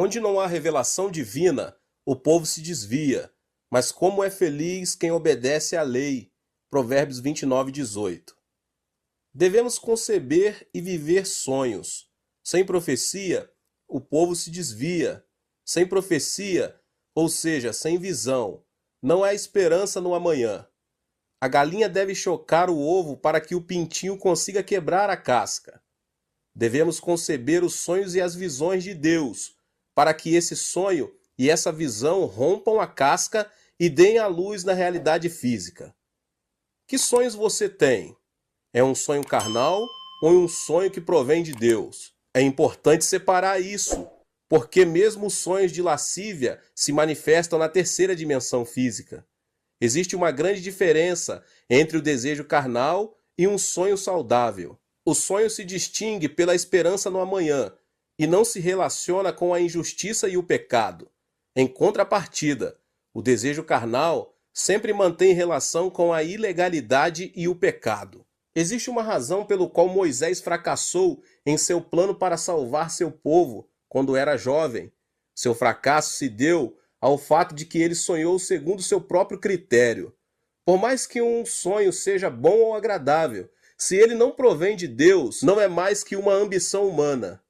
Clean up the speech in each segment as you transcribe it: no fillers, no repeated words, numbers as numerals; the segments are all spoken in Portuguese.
Onde não há revelação divina, o povo se desvia, mas como é feliz quem obedece à lei. Provérbios 29:18. Devemos conceber e viver sonhos. Sem profecia, o povo se desvia. Sem profecia, ou seja, sem visão, não há esperança no amanhã. A galinha deve chocar o ovo para que o pintinho consiga quebrar a casca. Devemos conceber os sonhos e as visões de Deus, para que esse sonho e essa visão rompam a casca e deem a luz na realidade física. Que sonhos você tem? É um sonho carnal ou um sonho que provém de Deus? É importante separar isso, porque mesmo os sonhos de lascívia se manifestam na terceira dimensão física. Existe uma grande diferença entre o desejo carnal e um sonho saudável. O sonho se distingue pela esperança no amanhã e não se relaciona com a injustiça e o pecado. Em contrapartida, o desejo carnal sempre mantém relação com a ilegalidade e o pecado. Existe uma razão pelo qual Moisés fracassou em seu plano para salvar seu povo quando era jovem. Seu fracasso se deu ao fato de que ele sonhou segundo seu próprio critério. Por mais que um sonho seja bom ou agradável, se ele não provém de Deus, não é mais que uma ambição humana.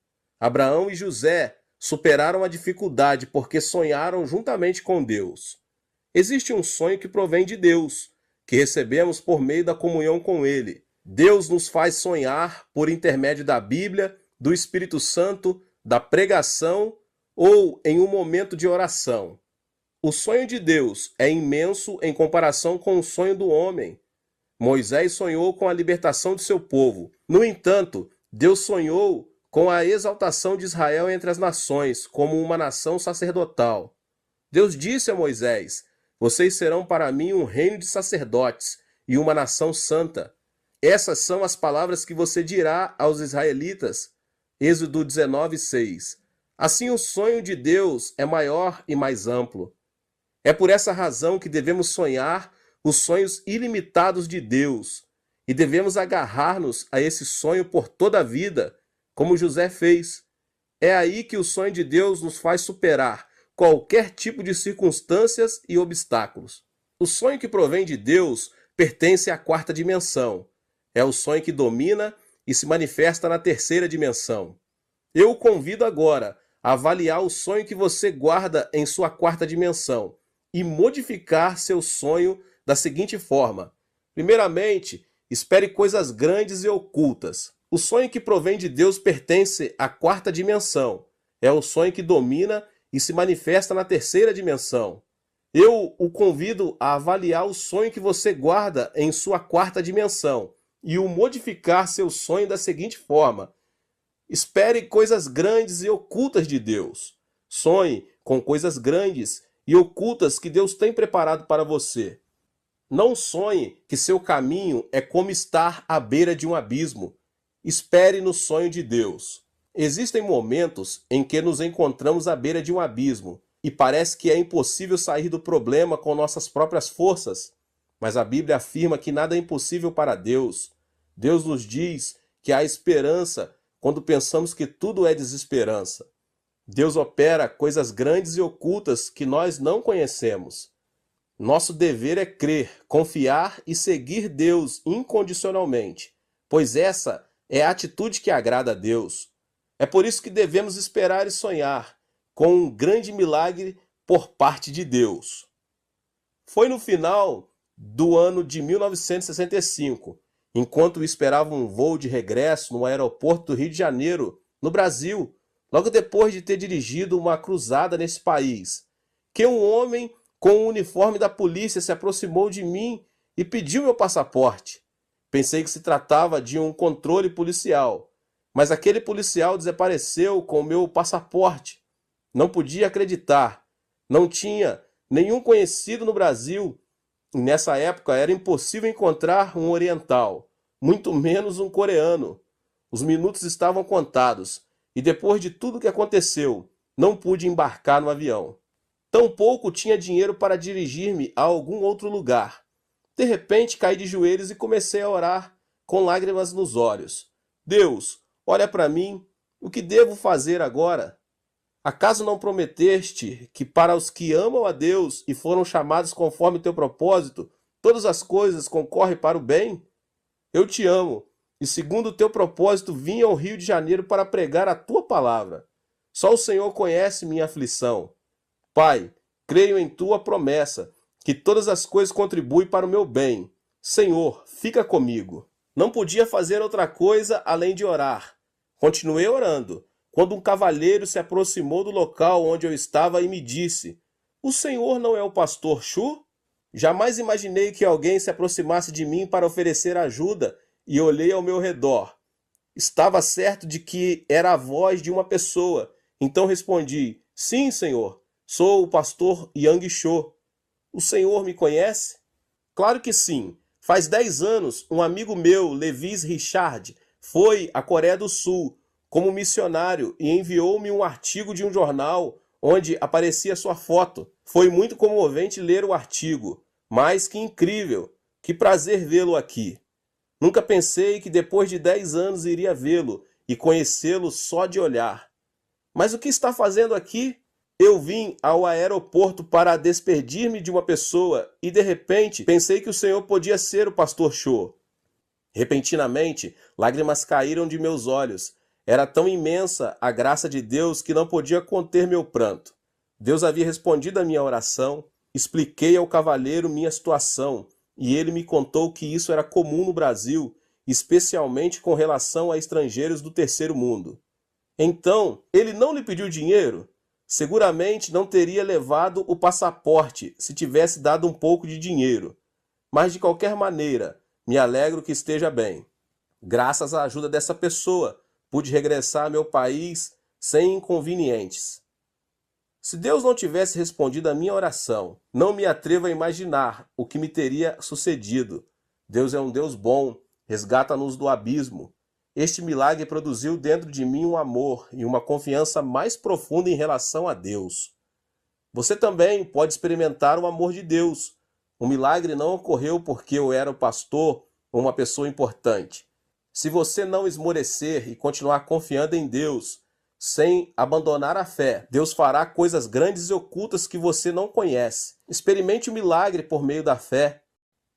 Abraão e José superaram a dificuldade porque sonharam juntamente com Deus. Existe um sonho que provém de Deus, que recebemos por meio da comunhão com Ele. Deus nos faz sonhar por intermédio da Bíblia, do Espírito Santo, da pregação ou em um momento de oração. O sonho de Deus é imenso em comparação com o sonho do homem. Moisés sonhou com a libertação de seu povo. No entanto, Deus sonhou com a exaltação de Israel entre as nações, como uma nação sacerdotal. Deus disse a Moisés: "Vocês serão para mim um reino de sacerdotes e uma nação santa." Essas são as palavras que você dirá aos israelitas. Êxodo 19:6. Assim, o sonho de Deus é maior e mais amplo. É por essa razão que devemos sonhar os sonhos ilimitados de Deus e devemos agarrar-nos a esse sonho por toda a vida, como José fez. É aí que o sonho de Deus nos faz superar qualquer tipo de circunstâncias e obstáculos. O sonho que provém de Deus pertence à quarta dimensão. É o sonho que domina e se manifesta na terceira dimensão. Eu o convido agora a avaliar o sonho que você guarda em sua quarta dimensão e modificar seu sonho da seguinte forma. Primeiramente, espere coisas grandes e ocultas. O sonho que provém de Deus pertence à quarta dimensão. É o sonho que domina e se manifesta na terceira dimensão. Eu o convido a avaliar o sonho que você guarda em sua quarta dimensão e o modificar seu sonho da seguinte forma. Espere coisas grandes e ocultas de Deus. Sonhe com coisas grandes e ocultas que Deus tem preparado para você. Não sonhe que seu caminho é como estar à beira de um abismo. Espere no sonho de Deus. Existem momentos em que nos encontramos à beira de um abismo e parece que é impossível sair do problema com nossas próprias forças. Mas a Bíblia afirma que nada é impossível para Deus. Deus nos diz que há esperança quando pensamos que tudo é desesperança. Deus opera coisas grandes e ocultas que nós não conhecemos. Nosso dever é crer, confiar e seguir Deus incondicionalmente, pois essa é a atitude que agrada a Deus. É por isso que devemos esperar e sonhar com um grande milagre por parte de Deus. Foi no final do ano de 1965, enquanto esperava um voo de regresso no aeroporto do Rio de Janeiro, no Brasil, logo depois de ter dirigido uma cruzada nesse país, que um homem com o uniforme da polícia se aproximou de mim e pediu meu passaporte. Pensei que se tratava de um controle policial, mas aquele policial desapareceu com o meu passaporte. Não podia acreditar. Não tinha nenhum conhecido no Brasil. E nessa época era impossível encontrar um oriental, muito menos um coreano. Os minutos estavam contados e depois de tudo que aconteceu, não pude embarcar no avião. Tampouco tinha dinheiro para dirigir-me a algum outro lugar. De repente caí de joelhos e comecei a orar com lágrimas nos olhos. Deus, olha para mim, o que devo fazer agora? Acaso não prometeste que para os que amam a Deus e foram chamados conforme teu propósito, todas as coisas concorrem para o bem? Eu te amo, e segundo o teu propósito vim ao Rio de Janeiro para pregar a tua palavra. Só o Senhor conhece minha aflição. Pai, creio em tua promessa, que todas as coisas contribuem para o meu bem. Senhor, fica comigo. Não podia fazer outra coisa além de orar. Continuei orando, quando um cavalheiro se aproximou do local onde eu estava e me disse: O senhor não é o pastor Chu? Jamais imaginei que alguém se aproximasse de mim para oferecer ajuda e olhei ao meu redor. Estava certo de que era a voz de uma pessoa, então respondi: Sim, senhor, sou o pastor Yang Cho. O senhor me conhece? Claro que sim. Faz 10 anos, um amigo meu, Levis Richard, foi à Coreia do Sul como missionário e enviou-me um artigo de um jornal onde aparecia sua foto. Foi muito comovente ler o artigo, mas que incrível, que prazer vê-lo aqui. Nunca pensei que depois de 10 anos iria vê-lo e conhecê-lo só de olhar. Mas o que está fazendo aqui? Eu vim ao aeroporto para despedir-me de uma pessoa e de repente pensei que o senhor podia ser o pastor Cho. Repentinamente, lágrimas caíram de meus olhos. Era tão imensa a graça de Deus que não podia conter meu pranto. Deus havia respondido à minha oração, expliquei ao cavalheiro minha situação e ele me contou que isso era comum no Brasil, especialmente com relação a estrangeiros do terceiro mundo. Então, ele não lhe pediu dinheiro? Seguramente não teria levado o passaporte se tivesse dado um pouco de dinheiro. Mas de qualquer maneira, me alegro que esteja bem. Graças à ajuda dessa pessoa, pude regressar ao meu país sem inconvenientes. Se Deus não tivesse respondido à minha oração, não me atrevo a imaginar o que me teria sucedido. Deus é um Deus bom, resgata-nos do abismo. Este milagre produziu dentro de mim um amor e uma confiança mais profunda em relação a Deus. Você também pode experimentar o amor de Deus. O milagre não ocorreu porque eu era o pastor ou uma pessoa importante. Se você não esmorecer e continuar confiando em Deus, sem abandonar a fé, Deus fará coisas grandes e ocultas que você não conhece. Experimente o milagre por meio da fé.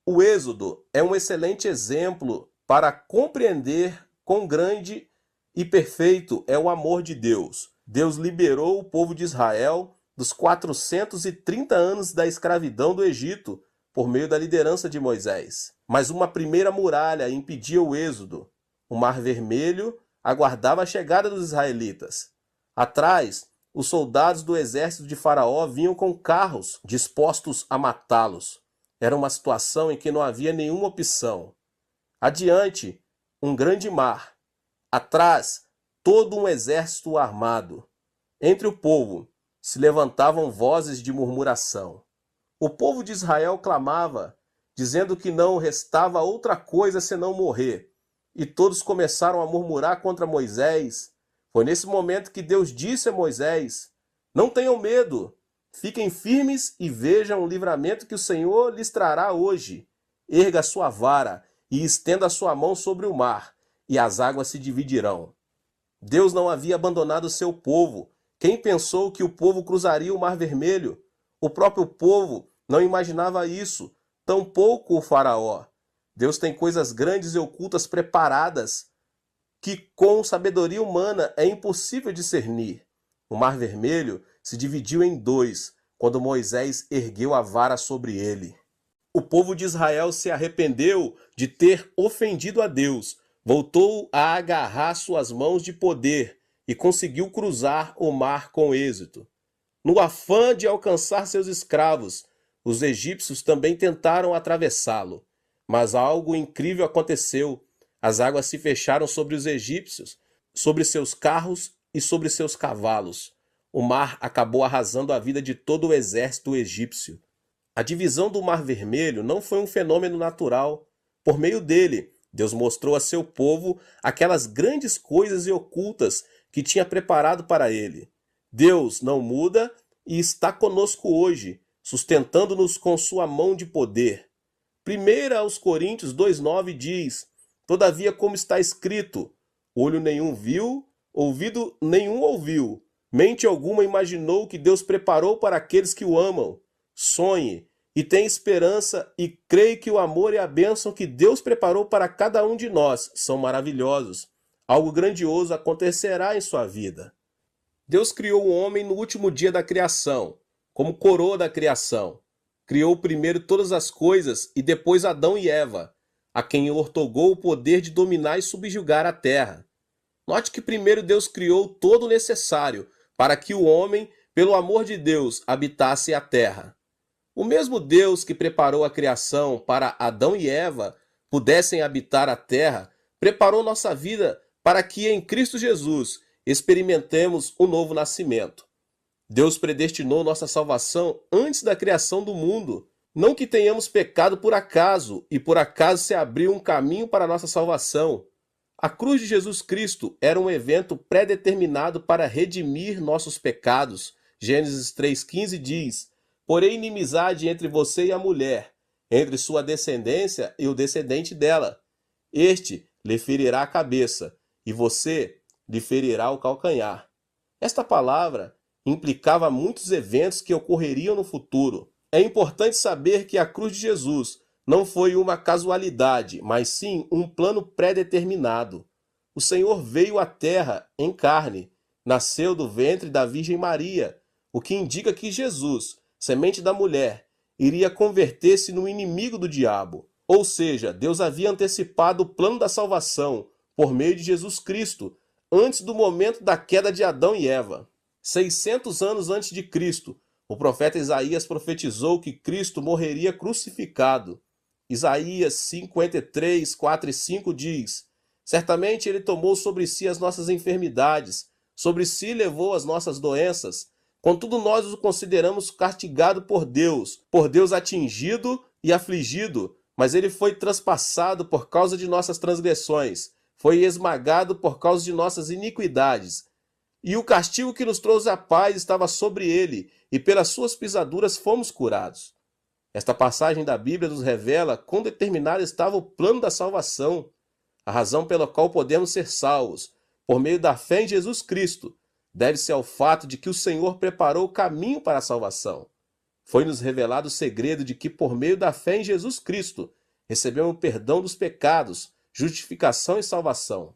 O Êxodo é um excelente exemplo para compreender quão grande e perfeito é o amor de Deus. Deus liberou o povo de Israel dos 430 anos da escravidão do Egito por meio da liderança de Moisés. Mas uma primeira muralha impedia o êxodo. O Mar Vermelho aguardava a chegada dos israelitas. Atrás, os soldados do exército de Faraó vinham com carros dispostos a matá-los. Era uma situação em que não havia nenhuma opção. Adiante, um grande mar. Atrás, todo um exército armado. Entre o povo se levantavam vozes de murmuração. O povo de Israel clamava, dizendo que não restava outra coisa senão morrer. E todos começaram a murmurar contra Moisés. Foi nesse momento que Deus disse a Moisés: Não tenham medo, fiquem firmes e vejam o livramento que o Senhor lhes trará hoje. Erga a sua vara e estenda a sua mão sobre o mar, e as águas se dividirão. Deus não havia abandonado o seu povo. Quem pensou que o povo cruzaria o Mar Vermelho? O próprio povo não imaginava isso, tampouco o faraó. Deus tem coisas grandes e ocultas preparadas que com sabedoria humana é impossível discernir. O Mar Vermelho se dividiu em dois quando Moisés ergueu a vara sobre ele. O povo de Israel se arrependeu de ter ofendido a Deus, voltou a agarrar suas mãos de poder e conseguiu cruzar o mar com êxito. No afã de alcançar seus escravos, os egípcios também tentaram atravessá-lo. Mas algo incrível aconteceu. As águas se fecharam sobre os egípcios, sobre seus carros e sobre seus cavalos. O mar acabou arrasando a vida de todo o exército egípcio. A divisão do Mar Vermelho não foi um fenômeno natural. Por meio dele, Deus mostrou a seu povo aquelas grandes coisas e ocultas que tinha preparado para ele. Deus não muda e está conosco hoje, sustentando-nos com sua mão de poder. 1 aos Coríntios 2,9 diz: Todavia, como está escrito, olho nenhum viu, ouvido nenhum ouviu, mente alguma imaginou que Deus preparou para aqueles que o amam. Sonhe e tenha esperança e creia que o amor e a bênção que Deus preparou para cada um de nós são maravilhosos. Algo grandioso acontecerá em sua vida. Deus criou o homem no último dia da criação, como coroa da criação. Criou primeiro todas as coisas e depois Adão e Eva, a quem outorgou o poder de dominar e subjugar a terra. Note que primeiro Deus criou todo o necessário para que o homem, pelo amor de Deus, habitasse a terra. O mesmo Deus que preparou a criação para Adão e Eva pudessem habitar a terra, preparou nossa vida para que em Cristo Jesus experimentemos o novo nascimento. Deus predestinou nossa salvação antes da criação do mundo. Não que tenhamos pecado por acaso, e por acaso se abriu um caminho para a nossa salvação. A cruz de Jesus Cristo era um evento pré-determinado para redimir nossos pecados. Gênesis 3,15 diz: porém inimizade entre você e a mulher, entre sua descendência e o descendente dela. Este lhe ferirá a cabeça, e você lhe ferirá o calcanhar. Esta palavra implicava muitos eventos que ocorreriam no futuro. É importante saber que a cruz de Jesus não foi uma casualidade, mas sim um plano pré-determinado. O Senhor veio à terra em carne, nasceu do ventre da Virgem Maria, o que indica que Jesus, semente da mulher, iria converter-se no inimigo do diabo. Ou seja, Deus havia antecipado o plano da salvação por meio de Jesus Cristo, antes do momento da queda de Adão e Eva. 600 anos antes de Cristo, o profeta Isaías profetizou que Cristo morreria crucificado. Isaías 53, 4 e 5 diz: certamente ele tomou sobre si as nossas enfermidades, sobre si levou as nossas doenças. Contudo, nós o consideramos castigado por Deus atingido e afligido, mas ele foi transpassado por causa de nossas transgressões, foi esmagado por causa de nossas iniquidades. E o castigo que nos trouxe a paz estava sobre ele, e pelas suas pisaduras fomos curados. Esta passagem da Bíblia nos revela quão determinado estava o plano da salvação, a razão pela qual podemos ser salvos, por meio da fé em Jesus Cristo, deve-se ao fato de que o Senhor preparou o caminho para a salvação. Foi-nos revelado o segredo de que, por meio da fé em Jesus Cristo, recebemos o perdão dos pecados, justificação e salvação.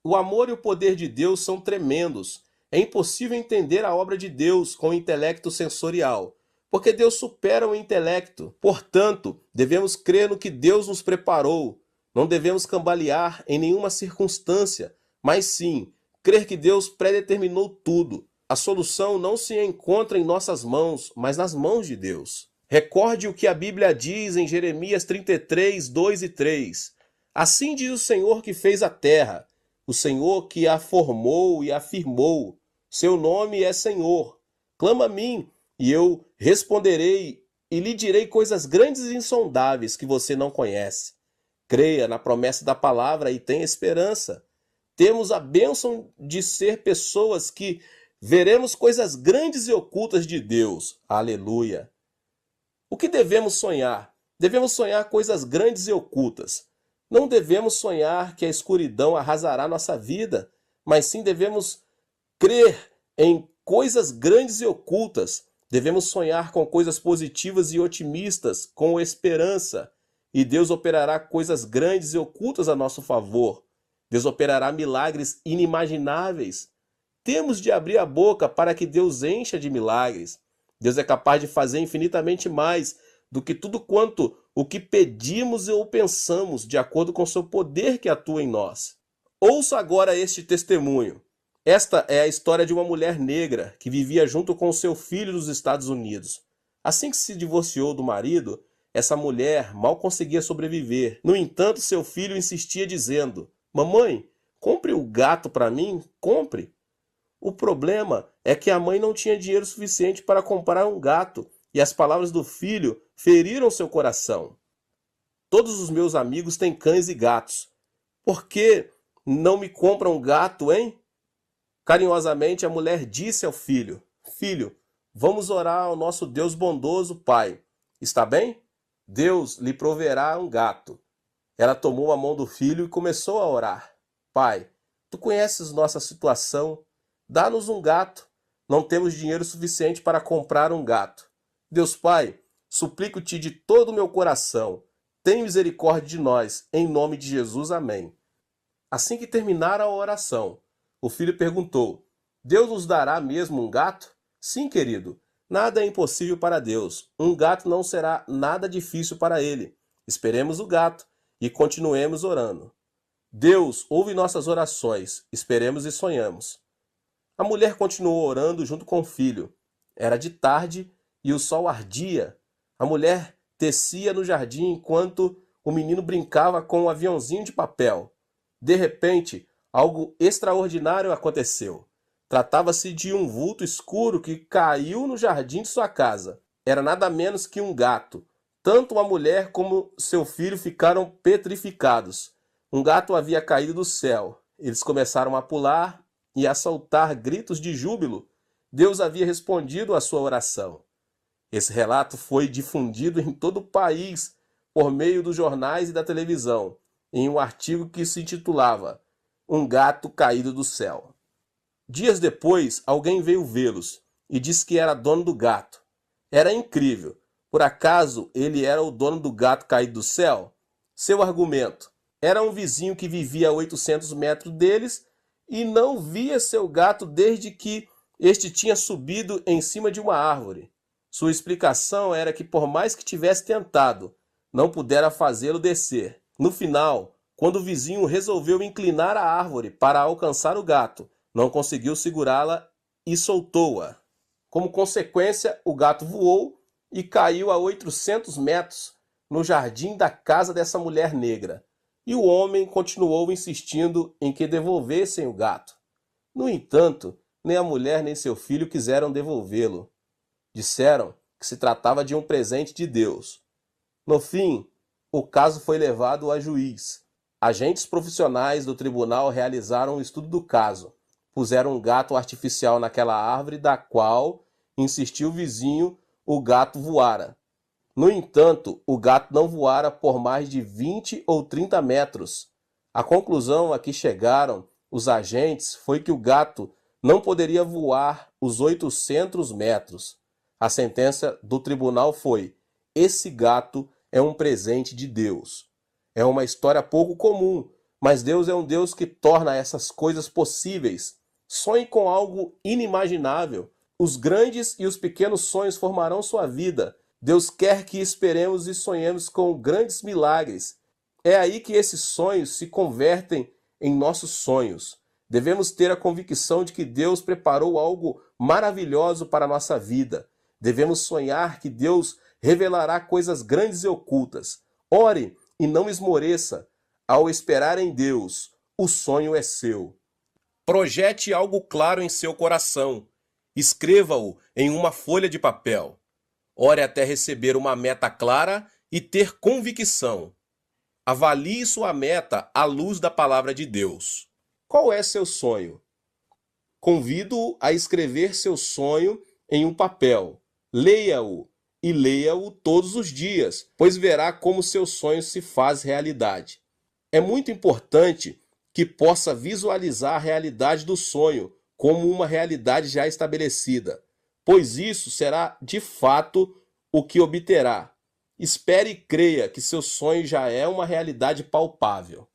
O amor e o poder de Deus são tremendos. É impossível entender a obra de Deus com o intelecto sensorial, porque Deus supera o intelecto. Portanto, devemos crer no que Deus nos preparou. Não devemos cambalear em nenhuma circunstância, mas sim crer que Deus predeterminou tudo. A solução não se encontra em nossas mãos, mas nas mãos de Deus. Recorde o que a Bíblia diz em Jeremias 33, 2 e 3. Assim diz o Senhor que fez a terra, o Senhor que a formou e a firmou. Seu nome é Senhor. Clama a mim, e eu responderei, e lhe direi coisas grandes e insondáveis que você não conhece. Creia na promessa da palavra e tenha esperança. Temos a bênção de ser pessoas que veremos coisas grandes e ocultas de Deus. Aleluia! O que devemos sonhar? Devemos sonhar coisas grandes e ocultas. Não devemos sonhar que a escuridão arrasará nossa vida, mas sim devemos crer em coisas grandes e ocultas. Devemos sonhar com coisas positivas e otimistas, com esperança. E Deus operará coisas grandes e ocultas a nosso favor. Deus operará milagres inimagináveis. Temos de abrir a boca para que Deus encha de milagres. Deus é capaz de fazer infinitamente mais do que tudo quanto o que pedimos ou pensamos, de acordo com o seu poder que atua em nós. Ouça agora este testemunho. Esta é a história de uma mulher negra que vivia junto com seu filho nos Estados Unidos. Assim que se divorciou do marido, essa mulher mal conseguia sobreviver. No entanto, seu filho insistia dizendo: mamãe, compre o gato para mim, compre. O problema é que a mãe não tinha dinheiro suficiente para comprar um gato, e as palavras do filho feriram seu coração. Todos os meus amigos têm cães e gatos. Por que não me compram um gato, hein? Carinhosamente a mulher disse ao filho: filho, vamos orar ao nosso Deus bondoso, Pai. Está bem? Deus lhe proverá um gato. Ela tomou a mão do filho e começou a orar. Pai, tu conheces nossa situação. Dá-nos um gato. não temos dinheiro suficiente para comprar um gato. Deus Pai, suplico-te de todo o meu coração, tem misericórdia de nós, em nome de Jesus, amém. Assim que terminara a oração, o filho perguntou: Deus nos dará mesmo um gato? Sim, querido, nada é impossível para Deus. Um gato não será nada difícil para ele. Esperemos o gato e continuemos orando. Deus ouve nossas orações, esperemos e sonhamos. A mulher continuou orando junto com o filho. Era de tarde e o sol ardia. A mulher tecia no jardim enquanto o menino brincava com um aviãozinho de papel. De repente, algo extraordinário aconteceu. Tratava-se de um vulto escuro que caiu no jardim de sua casa. Era nada menos que um gato. Tanto a mulher como seu filho ficaram petrificados. Um gato havia caído do céu. Eles começaram a pular e a soltar gritos de júbilo. Deus havia respondido à sua oração. Esse relato foi difundido em todo o país por meio dos jornais e da televisão, em um artigo que se intitulava Um Gato Caído do Céu. Dias depois, alguém veio vê-los e disse que era dono do gato. Era incrível. Por acaso ele era o dono do gato caído do céu? Seu argumento: era um vizinho que vivia a 800 metros deles e não via seu gato desde que este tinha subido em cima de uma árvore. Sua explicação era que, por mais que tivesse tentado, não pudera fazê-lo descer. No final, quando o vizinho resolveu inclinar a árvore para alcançar o gato, não conseguiu segurá-la e soltou-a. Como consequência, o gato voou e caiu a 800 metros no jardim da casa dessa mulher negra. E o homem continuou insistindo em que devolvessem o gato. No entanto, nem a mulher nem seu filho quiseram devolvê-lo. Disseram que se tratava de um presente de Deus. No fim, o caso foi levado a juiz. Agentes profissionais do tribunal realizaram um estudo do caso. Puseram um gato artificial naquela árvore da qual, insistiu o vizinho, o gato voara. No entanto, o gato não voara por mais de 20 ou 30 metros. A conclusão a que chegaram os agentes foi que o gato não poderia voar os 800 metros. A sentença do tribunal foi: esse gato é um presente de Deus. É uma história pouco comum, mas Deus é um Deus que torna essas coisas possíveis. Sonhe com algo inimaginável. Os grandes e os pequenos sonhos formarão sua vida. Deus quer que esperemos e sonhemos com grandes milagres. É aí que esses sonhos se convertem em nossos sonhos. Devemos ter a convicção de que Deus preparou algo maravilhoso para a nossa vida. Devemos sonhar que Deus revelará coisas grandes e ocultas. Ore e não esmoreça. Ao esperar em Deus, o sonho é seu. Projete algo claro em seu coração. Escreva-o em uma folha de papel. Ore até receber uma meta clara e ter convicção. Avalie sua meta à luz da palavra de Deus. Qual é seu sonho? Convido-o a escrever seu sonho em um papel. Leia-o e leia-o todos os dias, pois verá como seu sonho se faz realidade. É muito importante que possa visualizar a realidade do sonho como uma realidade já estabelecida, pois isso será de fato o que obterá. Espere e creia que seu sonho já é uma realidade palpável.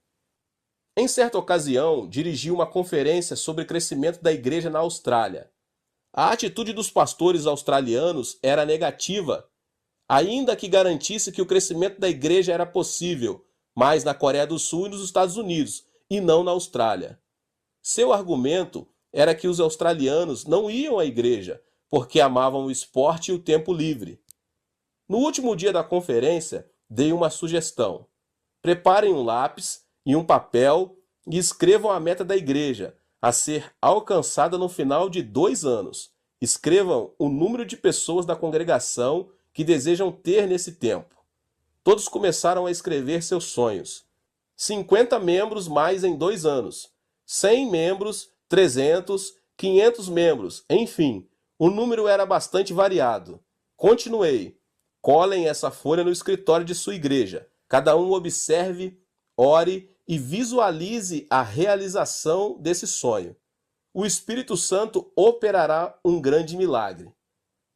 Em certa ocasião, dirigi uma conferência sobre crescimento da igreja na Austrália. A atitude dos pastores australianos era negativa, ainda que garantisse que o crescimento da igreja era possível, mas na Coreia do Sul e nos Estados Unidos, e não na Austrália. Seu argumento era que os australianos não iam à igreja porque amavam o esporte e o tempo livre. No último dia da conferência, dei uma sugestão. Preparem um lápis e um papel e escrevam a meta da igreja a ser alcançada no final de 2 anos. Escrevam o número de pessoas da congregação que desejam ter nesse tempo. Todos começaram a escrever seus sonhos. 50 membros mais em 2 anos. 100 membros, 300, 500 membros, enfim, o número era bastante variado. Continuei. Colhem essa folha no escritório de sua igreja. Cada um observe, ore e visualize a realização desse sonho. o Espírito Santo operará um grande milagre.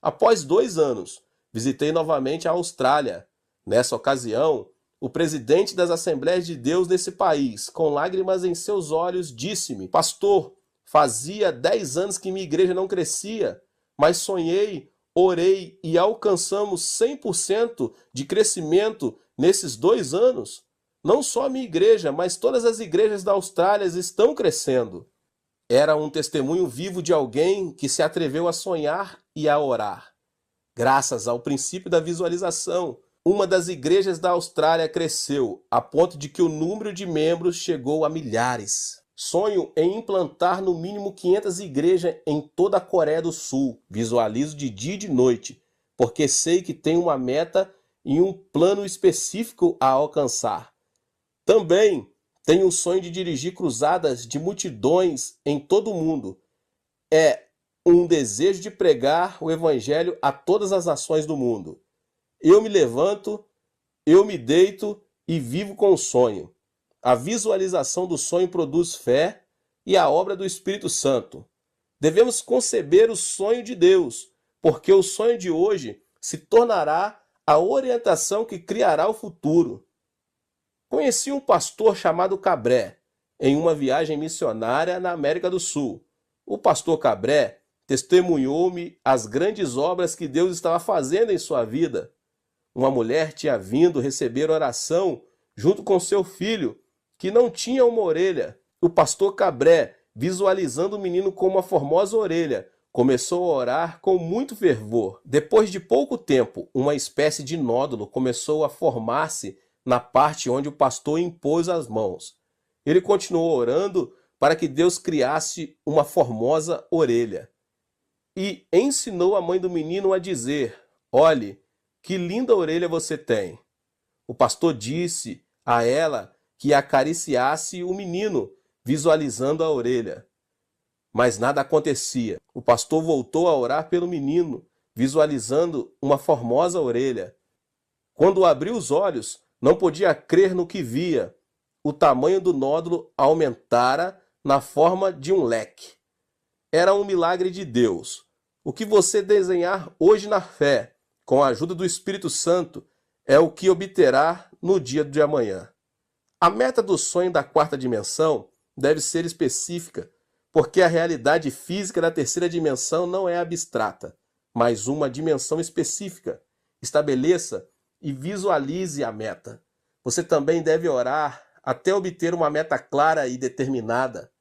Após 2 anos, visitei novamente a Austrália. Nessa ocasião, o presidente das Assembleias de Deus desse país, com lágrimas em seus olhos, disse-me: Pastor, fazia 10 anos que minha igreja não crescia, mas sonhei, orei e alcançamos 100% de crescimento nesses 2 anos. Não só a minha igreja, mas todas as igrejas da Austrália estão crescendo. Era um testemunho vivo de alguém que se atreveu a sonhar e a orar. Graças ao princípio da visualização, uma das igrejas da Austrália cresceu a ponto de que o número de membros chegou a milhares. Sonho em implantar no mínimo 500 igrejas em toda a Coreia do Sul. Visualizo de dia e de noite, porque sei que tenho uma meta e um plano específico a alcançar. Também tenho o sonho de dirigir cruzadas de multidões em todo o mundo. É um desejo de pregar o evangelho a todas as nações do mundo. Eu me levanto, eu me deito e vivo com o sonho. A visualização do sonho produz fé e a obra do Espírito Santo. Devemos conceber o sonho de Deus, porque o sonho de hoje se tornará a orientação que criará o futuro. Conheci um pastor chamado Cabré em uma viagem missionária na América do Sul. O pastor Cabré testemunhou-me as grandes obras que Deus estava fazendo em sua vida. Uma mulher tinha vindo receber oração junto com seu filho, que não tinha uma orelha. O pastor Cabré, visualizando o menino com uma formosa orelha, começou a orar com muito fervor. Depois de pouco tempo, uma espécie de nódulo começou a formar-se na parte onde o pastor impôs as mãos. Ele continuou orando para que Deus criasse uma formosa orelha. E ensinou a mãe do menino a dizer: olhe, que linda orelha você tem. O pastor disse a ela que acariciasse o menino, visualizando a orelha. Mas nada acontecia. O pastor voltou a orar pelo menino, visualizando uma formosa orelha. Quando abriu os olhos, não podia crer no que via. O tamanho do nódulo aumentara na forma de um leque. Era um milagre de Deus. O que você desenhar hoje na fé, com a ajuda do Espírito Santo, é o que obterá no dia de amanhã. A meta do sonho da 4ª dimensão deve ser específica, porque a realidade física da 3ª dimensão não é abstrata, mas uma dimensão específica. Estabeleça e visualize a meta. Você também deve orar até obter uma meta clara e determinada.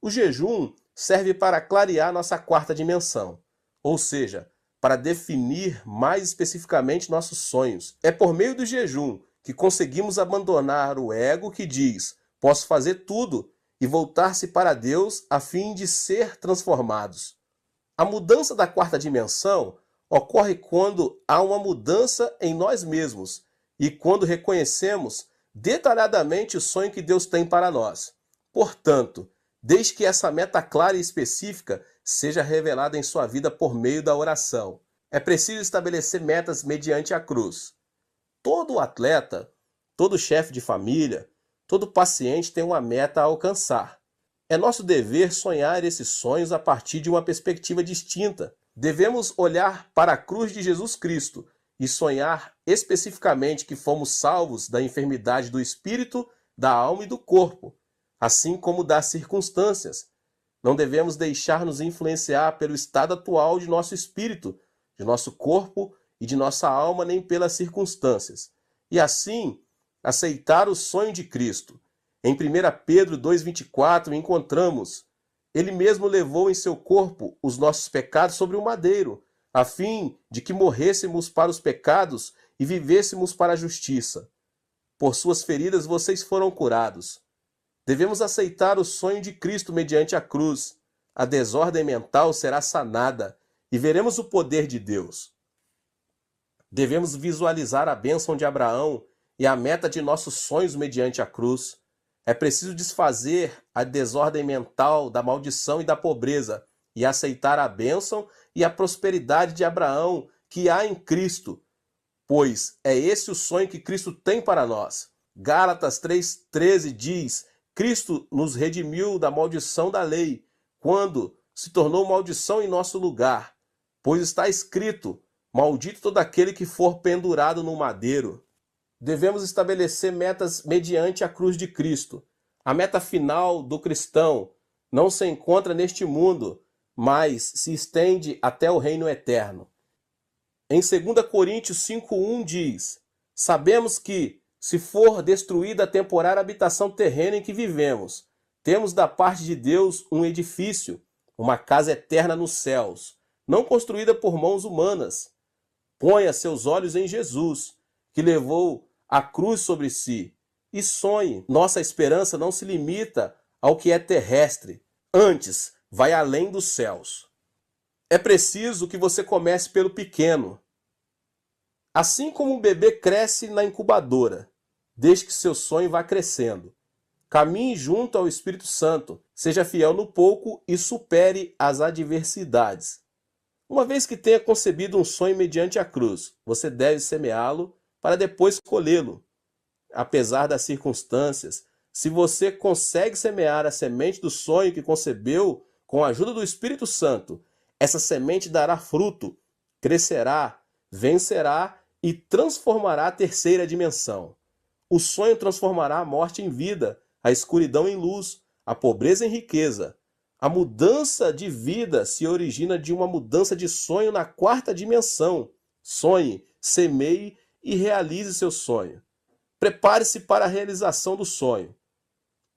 O jejum serve para clarear nossa 4ª dimensão, ou seja, para definir mais especificamente nossos sonhos. É por meio do jejum que conseguimos abandonar o ego que diz: posso fazer tudo, e voltar-se para Deus a fim de ser transformados. A mudança da 4ª dimensão ocorre quando há uma mudança em nós mesmos e quando reconhecemos detalhadamente o sonho que Deus tem para nós. Portanto, desde que essa meta clara e específica seja revelada em sua vida por meio da oração. É preciso estabelecer metas mediante a cruz. Todo atleta, todo chefe de família, todo paciente tem uma meta a alcançar. É nosso dever sonhar esses sonhos a partir de uma perspectiva distinta. Devemos olhar para a cruz de Jesus Cristo e sonhar especificamente que fomos salvos da enfermidade do espírito, da alma e do corpo, assim como das circunstâncias. Não devemos deixar-nos influenciar pelo estado atual de nosso espírito, de nosso corpo e de nossa alma, nem pelas circunstâncias. E assim, aceitar o sonho de Cristo. Em 1 Pedro 2,24 encontramos: Ele mesmo levou em seu corpo os nossos pecados sobre o madeiro, a fim de que morrêssemos para os pecados e vivêssemos para a justiça. Por suas feridas vocês foram curados. Devemos aceitar o sonho de Cristo mediante a cruz. A desordem mental será sanada e veremos o poder de Deus. Devemos visualizar a bênção de Abraão e a meta de nossos sonhos mediante a cruz. É preciso desfazer a desordem mental da maldição e da pobreza e aceitar a bênção e a prosperidade de Abraão que há em Cristo, pois é esse o sonho que Cristo tem para nós. Gálatas 3,13 diz: Cristo nos redimiu da maldição da lei, quando se tornou maldição em nosso lugar, pois está escrito: maldito todo aquele que for pendurado no madeiro. Devemos estabelecer metas mediante a cruz de Cristo. A meta final do cristão não se encontra neste mundo, mas se estende até o reino eterno. Em 2 Coríntios 5:1 diz: sabemos que, se for destruída a temporária habitação terrena em que vivemos, temos da parte de Deus um edifício, uma casa eterna nos céus, não construída por mãos humanas. Ponha seus olhos em Jesus, que levou a cruz sobre si, e sonhe. Nossa esperança não se limita ao que é terrestre, antes vai além dos céus. É preciso que você comece pelo pequeno. Assim como um bebê cresce na incubadora, deixe que seu sonho vá crescendo. Caminhe junto ao Espírito Santo, seja fiel no pouco e supere as adversidades. Uma vez que tenha concebido um sonho mediante a cruz, você deve semeá-lo para depois colhê-lo. Apesar das circunstâncias, se você consegue semear a semente do sonho que concebeu com a ajuda do Espírito Santo, essa semente dará fruto, crescerá, vencerá e transformará a terceira dimensão. O sonho transformará a morte em vida, a escuridão em luz, a pobreza em riqueza. A mudança de vida se origina de uma mudança de sonho na quarta dimensão. Sonhe, semeie e realize seu sonho. Prepare-se para a realização do sonho.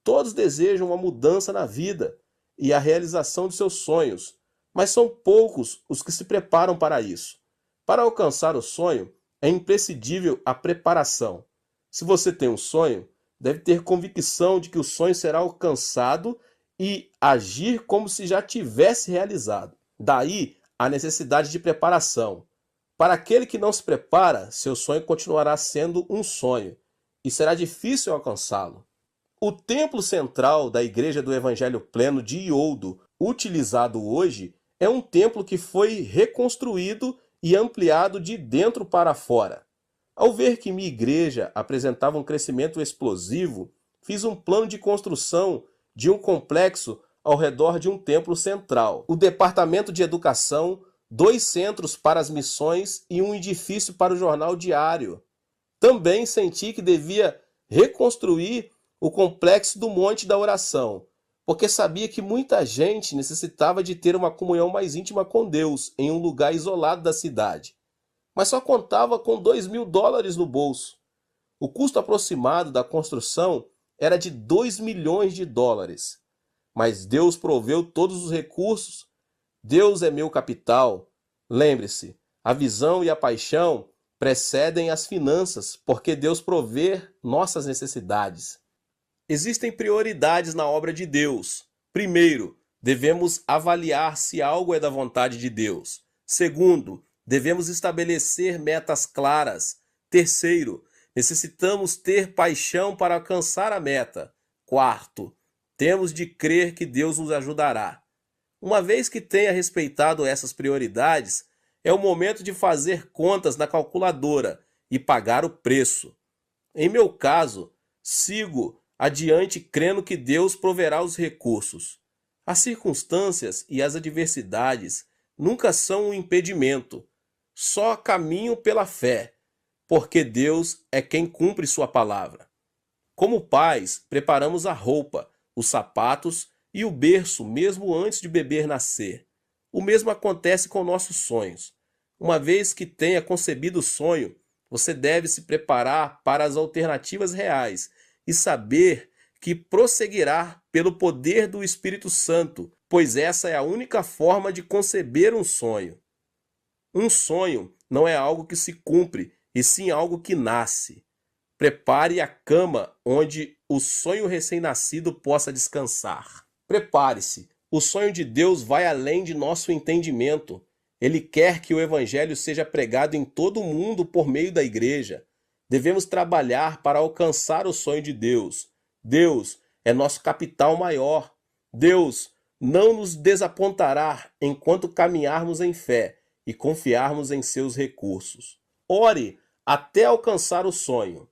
Todos desejam uma mudança na vida e a realização de seus sonhos, mas são poucos os que se preparam para isso. Para alcançar o sonho, é imprescindível a preparação. Se você tem um sonho, deve ter convicção de que o sonho será alcançado e agir como se já tivesse realizado. Daí a necessidade de preparação. Para aquele que não se prepara, seu sonho continuará sendo um sonho e será difícil alcançá-lo. O templo central da Igreja do Evangelho Pleno de Ioldo, utilizado hoje, é um templo que foi reconstruído e ampliado de dentro para fora. Ao ver que minha igreja apresentava um crescimento explosivo, fiz um plano de construção de um complexo ao redor de um templo central, o departamento de educação, 2 centros para as missões e um edifício para o jornal diário. Também senti que devia reconstruir o complexo do Monte da Oração, porque sabia que muita gente necessitava de ter uma comunhão mais íntima com Deus em um lugar isolado da cidade, mas só contava com $2.000 no bolso. O custo aproximado da construção era de $2 milhões, mas Deus proveu todos os recursos. Deus é meu capital. Lembre-se, a visão e a paixão precedem as finanças, porque Deus provê nossas necessidades. Existem prioridades na obra de Deus. Primeiro, devemos avaliar se algo é da vontade de Deus. Segundo, devemos estabelecer metas claras. Terceiro, necessitamos ter paixão para alcançar a meta. Quarto, temos de crer que Deus nos ajudará. Uma vez que tenha respeitado essas prioridades, é o momento de fazer contas na calculadora e pagar o preço. Em meu caso, sigo adiante crendo que Deus proverá os recursos. As circunstâncias e as adversidades nunca são um impedimento. Só caminho pela fé, porque Deus é quem cumpre sua palavra. Como pais, preparamos a roupa, os sapatos e o berço mesmo antes de o bebê nascer. O mesmo acontece com nossos sonhos. Uma vez que tenha concebido o sonho, você deve se preparar para as alternativas reais e saber que prosseguirá pelo poder do Espírito Santo, pois essa é a única forma de conceber um sonho. Um sonho não é algo que se cumpre, e sim algo que nasce. Prepare a cama onde o sonho recém-nascido possa descansar. Prepare-se. O sonho de Deus vai além de nosso entendimento. Ele quer que o Evangelho seja pregado em todo o mundo por meio da igreja. Devemos trabalhar para alcançar o sonho de Deus. Deus é nosso capital maior. Deus não nos desapontará enquanto caminharmos em fé e confiarmos em seus recursos. Ore até alcançar o sonho.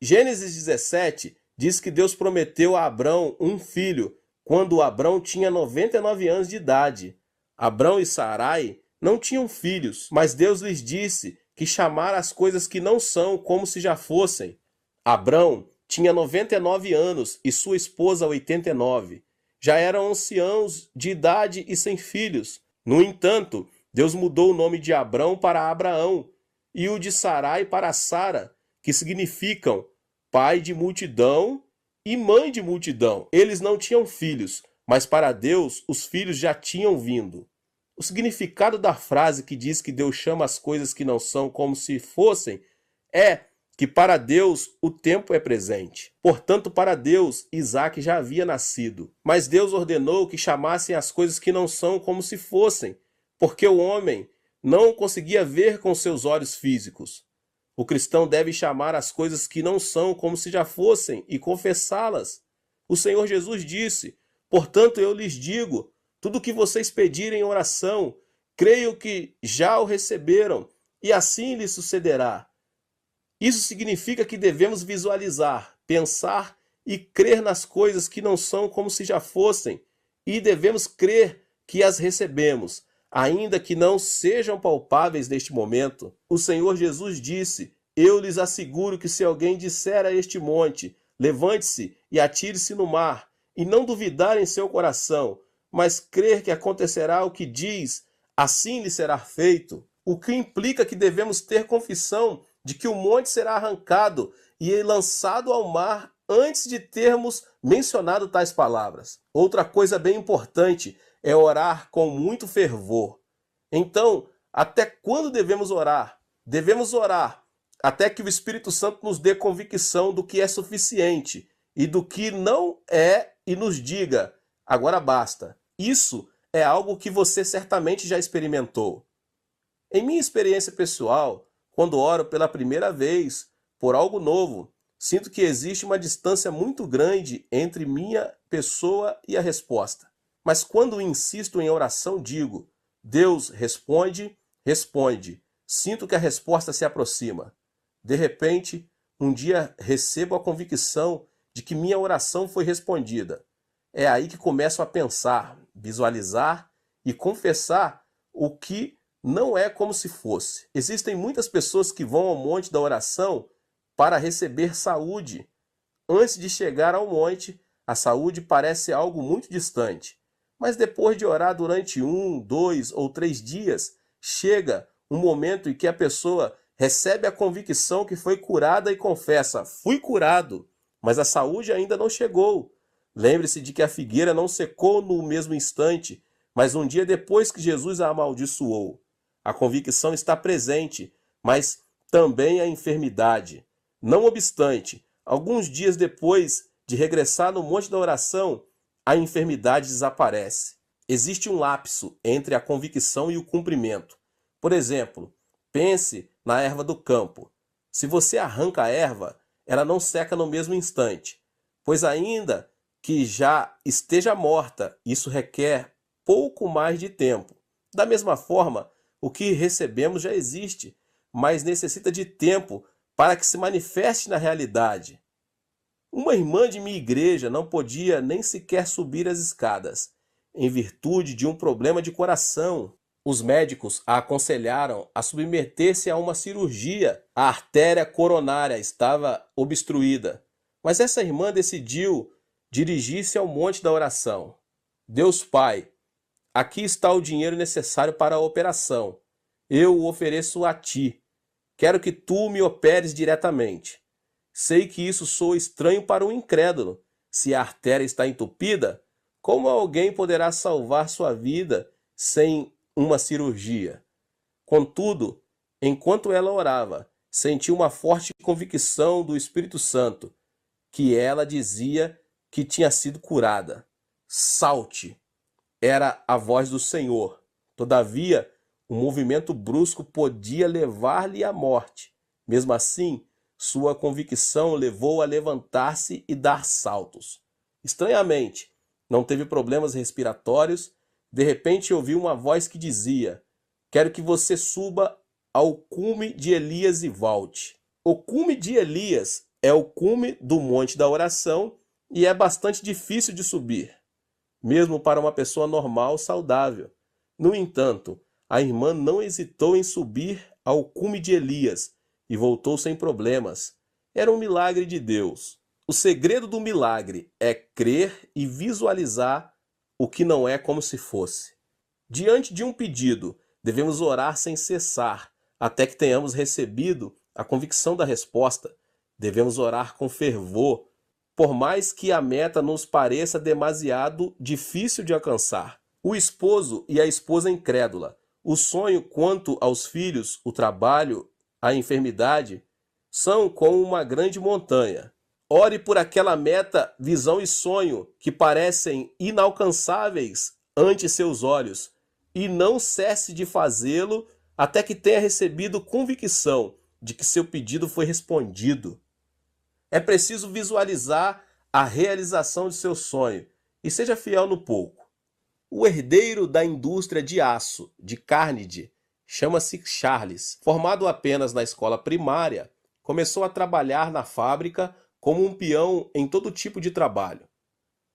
Gênesis 17 diz que Deus prometeu a Abrão um filho quando Abrão tinha 99 anos de idade. Abrão e Sarai não tinham filhos, mas Deus lhes disse que chamara as coisas que não são como se já fossem. Abrão tinha 99 anos e sua esposa 89. Já eram anciãos de idade e sem filhos. No entanto, Deus mudou o nome de Abrão para Abraão e o de Sarai para Sara, que significam pai de multidão e mãe de multidão. Eles não tinham filhos, mas para Deus os filhos já tinham vindo. O significado da frase que diz que Deus chama as coisas que não são como se fossem é que para Deus o tempo é presente. Portanto, para Deus, Isaque já havia nascido. Mas Deus ordenou que chamassem as coisas que não são como se fossem, porque o homem não conseguia ver com seus olhos físicos. O cristão deve chamar as coisas que não são como se já fossem e confessá-las. O Senhor Jesus disse: portanto, eu lhes digo, tudo o que vocês pedirem em oração, creio que já o receberam, e assim lhes sucederá. Isso significa que devemos visualizar, pensar e crer nas coisas que não são como se já fossem, e devemos crer que as recebemos, ainda que não sejam palpáveis neste momento. O Senhor Jesus disse: eu lhes asseguro que se alguém disser a este monte, levante-se e atire-se no mar, e não duvidar em seu coração, mas crer que acontecerá o que diz, assim lhe será feito. O que implica que devemos ter confissão de que o monte será arrancado e lançado ao mar antes de termos mencionado tais palavras. Outra coisa bem importante é orar com muito fervor. Então, até quando devemos orar? Devemos orar até que o Espírito Santo nos dê convicção do que é suficiente e do que não é e nos diga: agora basta. Isso é algo que você certamente já experimentou. Em minha experiência pessoal, quando oro pela primeira vez por algo novo, sinto que existe uma distância muito grande entre minha pessoa e a resposta. Mas quando insisto em oração, digo: Deus responde, responde. Sinto que a resposta se aproxima. De repente, um dia recebo a convicção de que minha oração foi respondida. É aí que começo a pensar, visualizar e confessar o que não é como se fosse. Existem muitas pessoas que vão ao monte da oração para receber saúde. Antes de chegar ao monte, a saúde parece algo muito distante. Mas depois de orar durante 1, 2 ou 3 dias, chega um momento em que a pessoa recebe a convicção que foi curada e confessa: fui curado, mas a saúde ainda não chegou. Lembre-se de que a figueira não secou no mesmo instante, mas um dia depois que Jesus a amaldiçoou. A convicção está presente, mas também a enfermidade. Não obstante, alguns dias depois de regressar no monte da oração, a enfermidade desaparece. Existe um lapso entre a convicção e o cumprimento. Por exemplo, pense na erva do campo. Se você arranca a erva, ela não seca no mesmo instante, pois ainda que já esteja morta, isso requer pouco mais de tempo. Da mesma forma, o que recebemos já existe, mas necessita de tempo para que se manifeste na realidade. Uma irmã de minha igreja não podia nem sequer subir as escadas, em virtude de um problema de coração. Os médicos a aconselharam a submeter-se a uma cirurgia. A artéria coronária estava obstruída, mas essa irmã decidiu dirigir-se ao monte da oração. Deus Pai, aqui está o dinheiro necessário para a operação. Eu o ofereço a ti. Quero que tu me operes diretamente. Sei que isso soa estranho para um incrédulo. Se a artéria está entupida, como alguém poderá salvar sua vida sem uma cirurgia? Contudo, enquanto ela orava, senti uma forte convicção do Espírito Santo, que ela dizia que tinha sido curada. Salte! Era a voz do Senhor. Todavia, um movimento brusco podia levar-lhe à morte. Mesmo assim, sua convicção levou a levantar-se e dar saltos. Estranhamente, não teve problemas respiratórios. De repente ouviu uma voz que dizia: quero que você suba ao cume de Elias e volte. O cume de Elias é o cume do monte da oração e é bastante difícil de subir. mesmo para uma pessoa normal, saudável. No entanto, a irmã não hesitou em subir ao cume de Elias e voltou sem problemas. Era um milagre de Deus. O segredo do milagre é crer e visualizar o que não é como se fosse. Diante de um pedido, devemos orar sem cessar, até que tenhamos recebido a convicção da resposta. Devemos orar com fervor, por mais que a meta nos pareça demasiado difícil de alcançar. O esposo e a esposa incrédula. O sonho quanto aos filhos, o trabalho, a enfermidade, são como uma grande montanha. Ore por aquela meta, visão e sonho que parecem inalcançáveis ante seus olhos, e não cesse de fazê-lo até que tenha recebido convicção de que seu pedido foi respondido. É preciso visualizar a realização de seu sonho e seja fiel no pouco. O herdeiro da indústria de aço de Carnegie chama-se Charles. Formado apenas na escola primária, começou a trabalhar na fábrica como um peão em todo tipo de trabalho.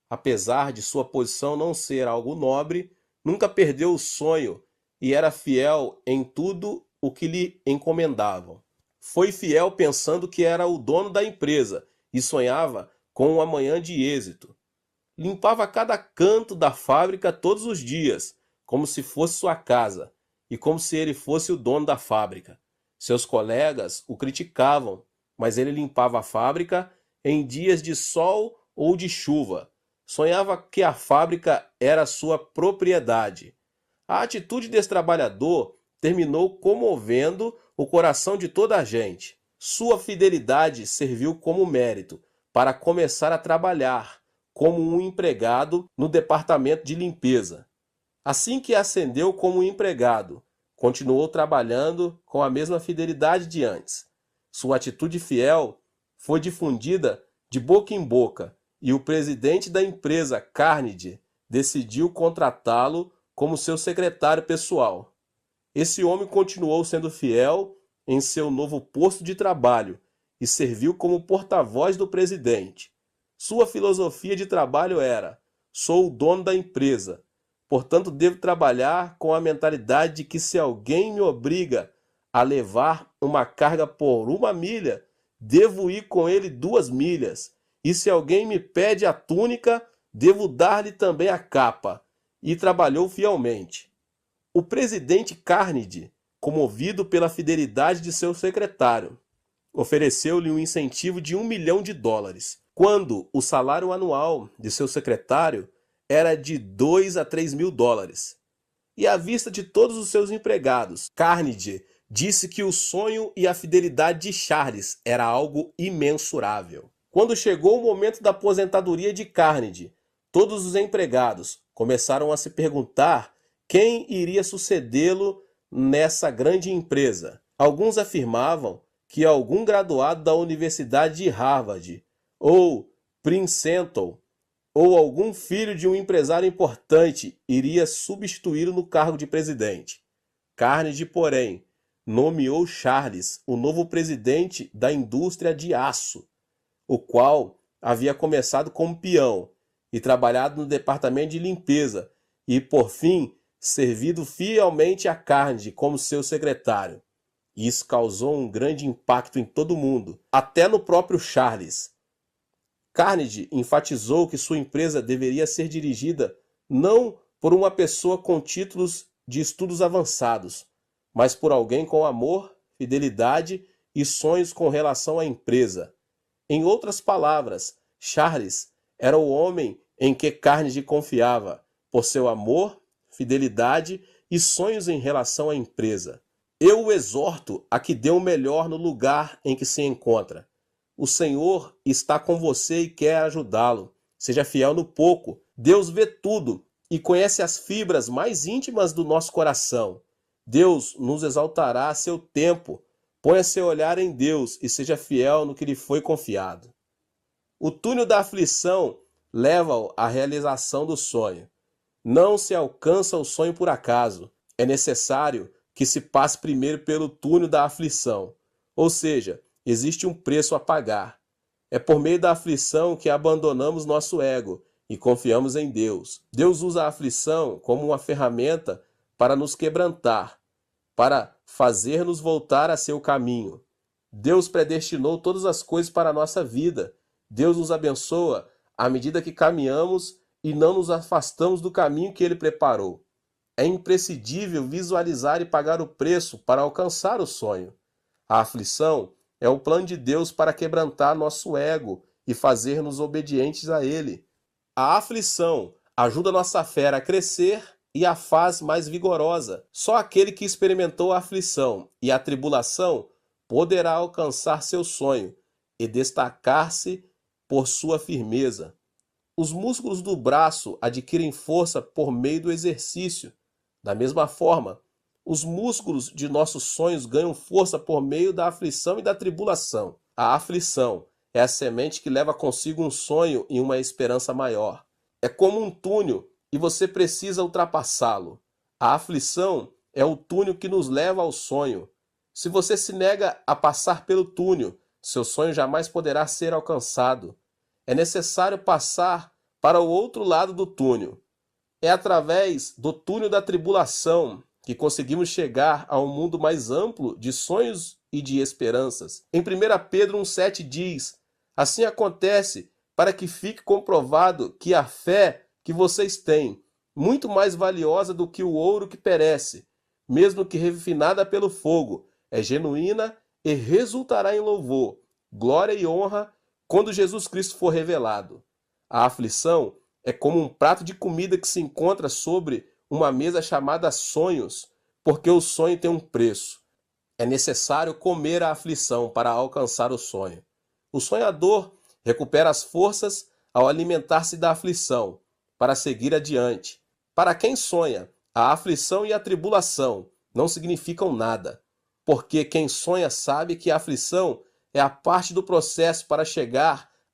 Apesar de sua posição não ser algo nobre, nunca perdeu o sonho e era fiel em tudo o que lhe encomendavam. Foi fiel pensando que era o dono da empresa e sonhava com um amanhã de êxito. Limpava cada canto da fábrica todos os dias, como se fosse sua casa e como se ele fosse o dono da fábrica. Seus colegas o criticavam, mas ele limpava a fábrica em dias de sol ou de chuva. Sonhava que a fábrica era sua propriedade. A atitude desse trabalhador terminou comovendo o coração de toda a gente. Sua fidelidade serviu como mérito para começar a trabalhar como um empregado no departamento de limpeza. Assim que ascendeu como empregado, continuou trabalhando com a mesma fidelidade de antes. Sua atitude fiel foi difundida de boca em boca e o presidente da empresa, Carnegie, decidiu contratá-lo como seu secretário pessoal. Esse homem continuou sendo fiel em seu novo posto de trabalho e serviu como porta-voz do presidente. Sua filosofia de trabalho era: sou o dono da empresa, portanto devo trabalhar com a mentalidade de que se alguém me obriga a levar uma carga por 1 milha, devo ir com ele 2 milhas. E se alguém me pede a túnica, devo dar-lhe também a capa. E trabalhou fielmente. O presidente Carnegie, comovido pela fidelidade de seu secretário, ofereceu-lhe um incentivo de $1 milhão, quando o salário anual de seu secretário era de $2 a $3 mil. E à vista de todos os seus empregados, Carnegie disse que o sonho e a fidelidade de Charles era algo imensurável. Quando chegou o momento da aposentadoria de Carnegie, todos os empregados começaram a se perguntar quem iria sucedê-lo nessa grande empresa. Alguns afirmavam que algum graduado da Universidade de Harvard ou Princeton ou algum filho de um empresário importante iria substituí-lo no cargo de presidente. Carnegie, porém, nomeou Charles o novo presidente da indústria de aço, o qual havia começado como peão e trabalhado no departamento de limpeza e, por fim, servido fielmente a Carnegie como seu secretário. Isso causou um grande impacto em todo o mundo, até no próprio Charles. Carnegie enfatizou que sua empresa deveria ser dirigida não por uma pessoa com títulos de estudos avançados, mas por alguém com amor, fidelidade e sonhos com relação à empresa. Em outras palavras, Charles era o homem em que Carnegie confiava, por seu amor, fidelidade e sonhos em relação à empresa. Eu o exorto a que dê o melhor no lugar em que se encontra. O Senhor está com você e quer ajudá-lo. Seja fiel no pouco. Deus vê tudo e conhece as fibras mais íntimas do nosso coração. Deus nos exaltará a seu tempo. Ponha seu olhar em Deus e seja fiel no que lhe foi confiado. O túnel da aflição leva-o à realização do sonho. Não se alcança o sonho por acaso. É necessário que se passe primeiro pelo túnel da aflição. Ou seja, existe um preço a pagar. É por meio da aflição que abandonamos nosso ego e confiamos em Deus. Deus usa a aflição como uma ferramenta para nos quebrantar, para fazer-nos voltar a seu caminho. Deus predestinou todas as coisas para a nossa vida. Deus nos abençoa à medida que caminhamos e não nos afastamos do caminho que Ele preparou. É imprescindível visualizar e pagar o preço para alcançar o sonho. A aflição é o plano de Deus para quebrantar nosso ego e fazer-nos obedientes a Ele. A aflição ajuda nossa fé a crescer e a faz mais vigorosa. Só aquele que experimentou a aflição e a tribulação poderá alcançar seu sonho e destacar-se por sua firmeza. Os músculos do braço adquirem força por meio do exercício. Da mesma forma, os músculos de nossos sonhos ganham força por meio da aflição e da tribulação. A aflição é a semente que leva consigo um sonho e uma esperança maior. É como um túnel e você precisa ultrapassá-lo. A aflição é o túnel que nos leva ao sonho. Se você se nega a passar pelo túnel, seu sonho jamais poderá ser alcançado. É necessário passar para o outro lado do túnel. É através do túnel da tribulação que conseguimos chegar a um mundo mais amplo de sonhos e de esperanças. Em 1 Pedro 1,7 diz: assim acontece para que fique comprovado que a fé que vocês têm, muito mais valiosa do que o ouro que perece, mesmo que refinada pelo fogo, é genuína e resultará em louvor, glória e honra quando Jesus Cristo for revelado. A aflição é como um prato de comida que se encontra sobre uma mesa chamada sonhos, porque o sonho tem um preço. É necessário comer a aflição para alcançar o sonho. O sonhador recupera as forças ao alimentar-se da aflição, para seguir adiante. Para quem sonha, a aflição e a tribulação não significam nada, porque quem sonha sabe que a aflição é a parte do processo para chegar